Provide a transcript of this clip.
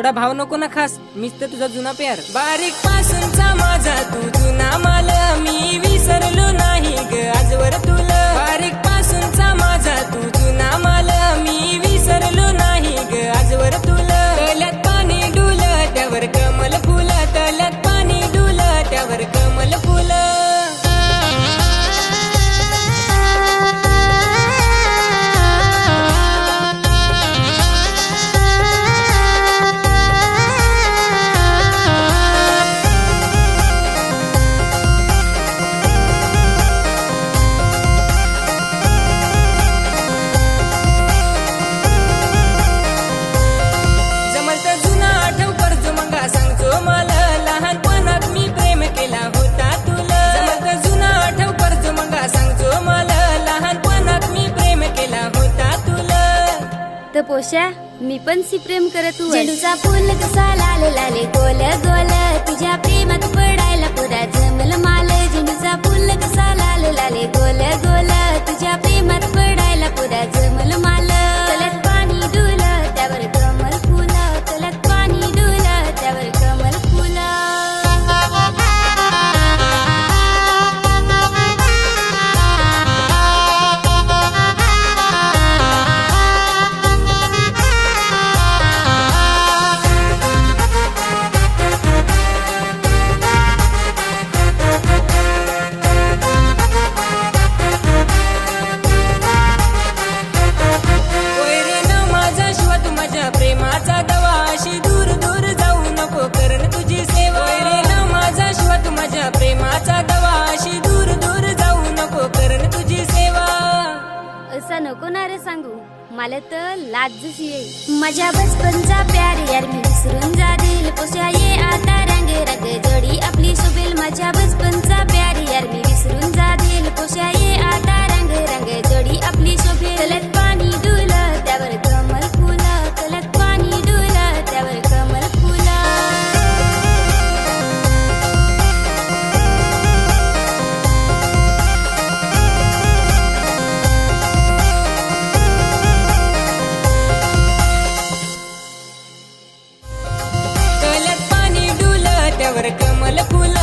एवढा भाव नको ना खास, मीच तर तुझा जुना प्यार. बारीक पासूनचा माझा तू जुना माल, मी विसरलो नाही ग आजवर तुला. बारीक पासूनचा माझा तू जुना माल, मी विसरलो नाही ग आजवर तुला. तल्यात पाणी डुल त्यावर कमल फुल, तल्यात पाणी डुल त्यावर कमल फुल. तर पोशा मी पण सी प्रेम करत झेंडूचा फुल कसा लाल लाले गोल गोल, तुझ्या प्रेमात पडायला पुरा जमल माल. झेंडूचा फुल कसा लाल लाले गोल गोल, तुझ्या प्रेमात पडायला पुरा जमल माल. तल्यात पाणी डुल त्यावर कमल फुल, तल्यात पाणी डुल त्यावर कमल फुल. प्रेमाचा दवा अशी दूर दूर जाऊ नको, करण तुझी सेवा. रे ना माझा शिवा तू माझ्या प्रेमाचा दवा अशी दूर दूर जाऊ नको, करण तुझी सेवा. असं नको ना रे सांगू, मला तर लाजच येईल. माझ्या बचपनचा प्यार यार मी विसरून जाईल. पोशा ये आता रंग रंग जोडी आपली शोभेल. माझ्या बचपनचा प्यार यार मी विसरून जाईल. पोशा ये आता रंग रंग जोडी आपली शोभेल. तल्यात पाणी डुल त्यावर कमल फुल, तल्यात पाणी डुल त्यावर कमल फुल. तल्यात पाणी डुल त्यावर कमल फुल.